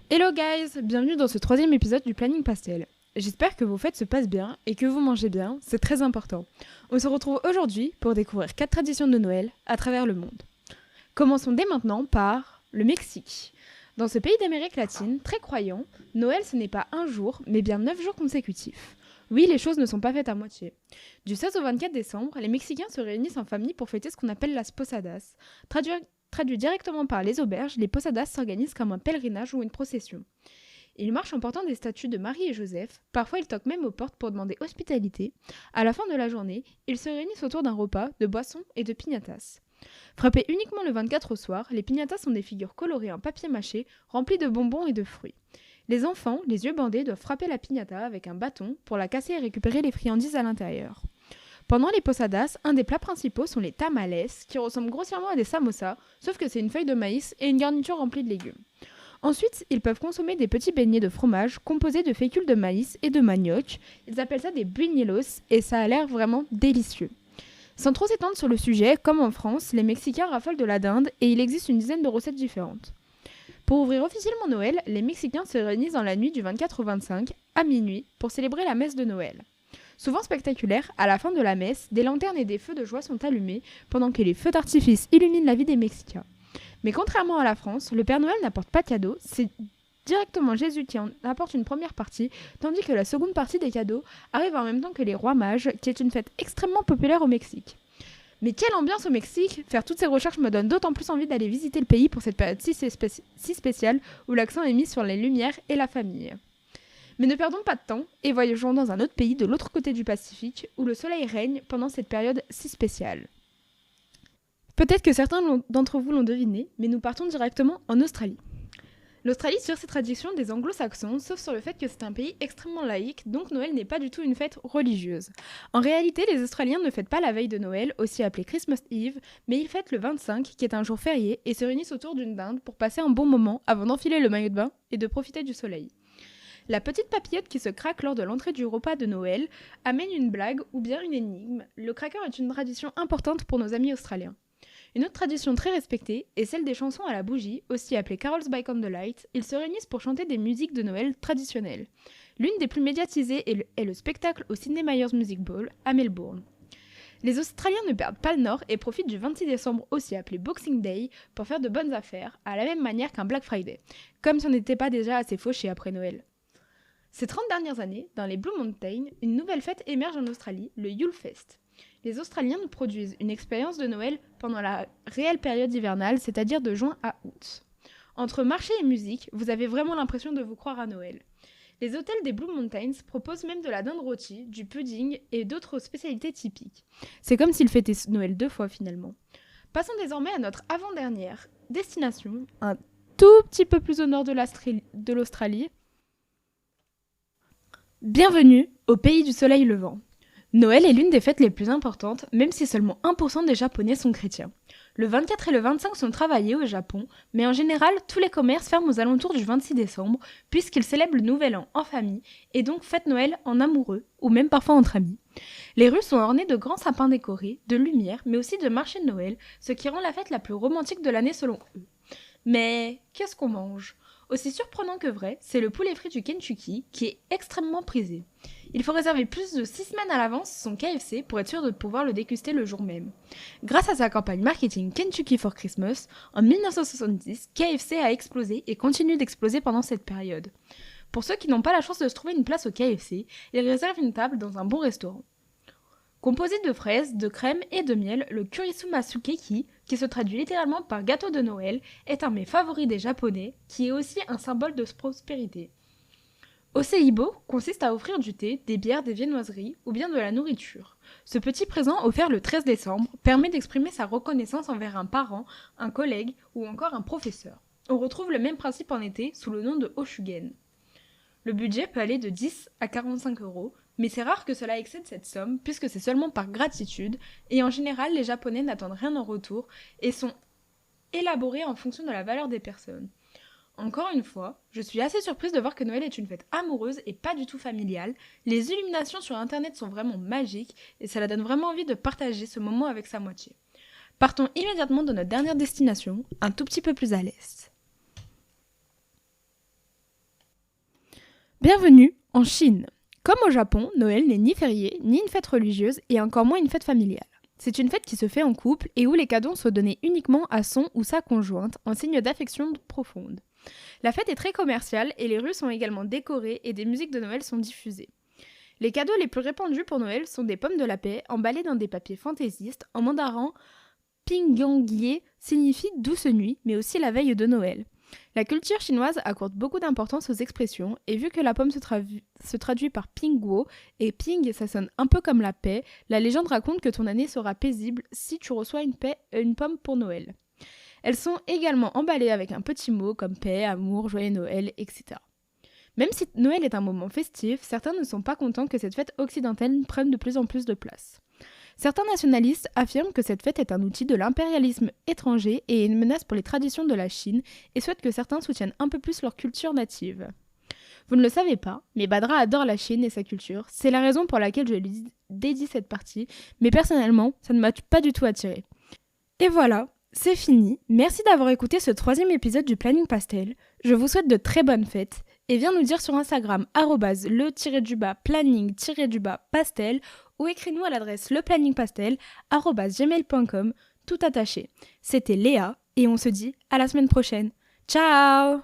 Hello guys, bienvenue dans ce 3e épisode du Planning Pastel. J'espère que vos fêtes se passent bien et que vous mangez bien, c'est très important. On se retrouve aujourd'hui pour découvrir 4 traditions de Noël à travers le monde. Commençons dès maintenant par le Mexique. Dans ce pays d'Amérique latine, très croyant, Noël ce n'est pas un jour, mais bien 9 jours consécutifs. Oui, les choses ne sont pas faites à moitié. Du 16 au 24 décembre, les Mexicains se réunissent en famille pour fêter ce qu'on appelle las posadas. Traduit directement par les auberges, les posadas s'organisent comme un pèlerinage ou une procession. Ils marchent en portant des statues de Marie et Joseph, parfois ils toquent même aux portes pour demander hospitalité. À la fin de la journée, ils se réunissent autour d'un repas, de boissons et de piñatas. Frappés uniquement le 24 au soir, les piñatas sont des figures colorées en papier mâché, remplies de bonbons et de fruits. Les enfants, les yeux bandés, doivent frapper la piñata avec un bâton pour la casser et récupérer les friandises à l'intérieur. Pendant les posadas, un des plats principaux sont les tamales, qui ressemblent grossièrement à des samosas, sauf que c'est une feuille de maïs et une garniture remplie de légumes. Ensuite, ils peuvent consommer des petits beignets de fromage composés de fécule de maïs et de manioc. Ils appellent ça des buñuelos et ça a l'air vraiment délicieux. Sans trop s'étendre sur le sujet, comme en France, les Mexicains raffolent de la dinde et il existe une dizaine de recettes différentes. Pour ouvrir officiellement Noël, les Mexicains se réunissent dans la nuit du 24 au 25, à minuit, pour célébrer la messe de Noël. Souvent spectaculaire, à la fin de la messe, des lanternes et des feux de joie sont allumés pendant que les feux d'artifice illuminent la vie des Mexicains. Mais contrairement à la France, le Père Noël n'apporte pas de cadeaux, c'est directement Jésus qui en apporte une première partie, tandis que la seconde partie des cadeaux arrive en même temps que les rois mages, qui est une fête extrêmement populaire au Mexique. Mais quelle ambiance au Mexique! Faire toutes ces recherches me donne d'autant plus envie d'aller visiter le pays pour cette période si spéciale où l'accent est mis sur les lumières et la famille. Mais ne perdons pas de temps et voyageons dans un autre pays de l'autre côté du Pacifique où le soleil règne pendant cette période si spéciale. Peut-être que certains d'entre vous l'ont deviné, mais nous partons directement en Australie. L'Australie tire ses traditions des anglo-saxons, sauf sur le fait que c'est un pays extrêmement laïque, donc Noël n'est pas du tout une fête religieuse. En réalité, les Australiens ne fêtent pas la veille de Noël, aussi appelée Christmas Eve, mais ils fêtent le 25, qui est un jour férié, et se réunissent autour d'une dinde pour passer un bon moment avant d'enfiler le maillot de bain et de profiter du soleil. La petite papillote qui se craque lors de l'entrée du repas de Noël amène une blague ou bien une énigme. Le cracker est une tradition importante pour nos amis australiens. Une autre tradition très respectée est celle des chansons à la bougie, aussi appelées Carols by Candlelight. Ils se réunissent pour chanter des musiques de Noël traditionnelles. L'une des plus médiatisées est le spectacle au Sydney Myers Music Bowl à Melbourne. Les Australiens ne perdent pas le nord et profitent du 26 décembre, aussi appelé Boxing Day, pour faire de bonnes affaires, à la même manière qu'un Black Friday, comme si on n'était pas déjà assez fauché après Noël. Ces 30 dernières années, dans les Blue Mountains, une nouvelle fête émerge en Australie, le Yule Fest. Les Australiens produisent une expérience de Noël pendant la réelle période hivernale, c'est-à-dire de juin à août. Entre marché et musique, vous avez vraiment l'impression de vous croire à Noël. Les hôtels des Blue Mountains proposent même de la dinde rôtie, du pudding et d'autres spécialités typiques. C'est comme s'ils fêtaient Noël 2 fois finalement. Passons désormais à notre avant-dernière destination, un tout petit peu plus au nord de l'Australie. Bienvenue au pays du soleil levant. Noël est l'une des fêtes les plus importantes, même si seulement 1% des Japonais sont chrétiens. Le 24 et le 25 sont travaillés au Japon, mais en général, tous les commerces ferment aux alentours du 26 décembre, puisqu'ils célèbrent le Nouvel An en famille, et donc fêtent Noël en amoureux, ou même parfois entre amis. Les rues sont ornées de grands sapins décorés, de lumière, mais aussi de marchés de Noël, ce qui rend la fête la plus romantique de l'année selon eux. Mais qu'est-ce qu'on mange ? Aussi surprenant que vrai, c'est le poulet frit du Kentucky, qui est extrêmement prisé. Il faut réserver plus de 6 semaines à l'avance son KFC pour être sûr de pouvoir le déguster le jour même. Grâce à sa campagne marketing Kentucky for Christmas, en 1970, KFC a explosé et continue d'exploser pendant cette période. Pour ceux qui n'ont pas la chance de se trouver une place au KFC, ils réservent une table dans un bon restaurant. Composé de fraises, de crème et de miel, le Kurisumasu Keki, qui se traduit littéralement par gâteau de Noël, est un mets favori des Japonais, qui est aussi un symbole de prospérité. Oseibo consiste à offrir du thé, des bières, des viennoiseries ou bien de la nourriture. Ce petit présent offert le 13 décembre permet d'exprimer sa reconnaissance envers un parent, un collègue ou encore un professeur. On retrouve le même principe en été sous le nom de Oshugen. Le budget peut aller de 10 à 45 €, mais c'est rare que cela excède cette somme puisque c'est seulement par gratitude et en général les Japonais n'attendent rien en retour et sont élaborés en fonction de la valeur des personnes. Encore une fois, je suis assez surprise de voir que Noël est une fête amoureuse et pas du tout familiale. Les illuminations sur internet sont vraiment magiques et cela donne vraiment envie de partager ce moment avec sa moitié. Partons immédiatement de notre dernière destination, un tout petit peu plus à l'est. Bienvenue en Chine. Comme au Japon, Noël n'est ni férié, ni une fête religieuse et encore moins une fête familiale. C'est une fête qui se fait en couple et où les cadeaux sont donnés uniquement à son ou sa conjointe en signe d'affection profonde. La fête est très commerciale et les rues sont également décorées et des musiques de Noël sont diffusées. Les cadeaux les plus répandus pour Noël sont des pommes de la paix emballées dans des papiers fantaisistes. En mandarin, Pingyangye signifie douce nuit, mais aussi la veille de Noël. La culture chinoise accorde beaucoup d'importance aux expressions, et vu que la pomme se traduit par Pingguo, et Ping ça sonne un peu comme la paix, la légende raconte que ton année sera paisible si tu reçois une pomme pour Noël. Elles sont également emballées avec un petit mot comme paix, amour, joyeux Noël, etc. Même si Noël est un moment festif, certains ne sont pas contents que cette fête occidentale prenne de plus en plus de place. Certains nationalistes affirment que cette fête est un outil de l'impérialisme étranger et une menace pour les traditions de la Chine et souhaitent que certains soutiennent un peu plus leur culture native. Vous ne le savez pas, mais Badra adore la Chine et sa culture, c'est la raison pour laquelle je lui dédie cette partie, mais personnellement, ça ne m'a pas du tout attiré. Et voilà, c'est fini, merci d'avoir écouté ce 3e épisode du Planning Pastel, je vous souhaite de très bonnes fêtes, et viens nous dire sur Instagram @le_planning_pastel ou écris-nous à l'adresse leplanningpastel@gmail.com, tout attaché. C'était Léa et on se dit à la semaine prochaine. Ciao!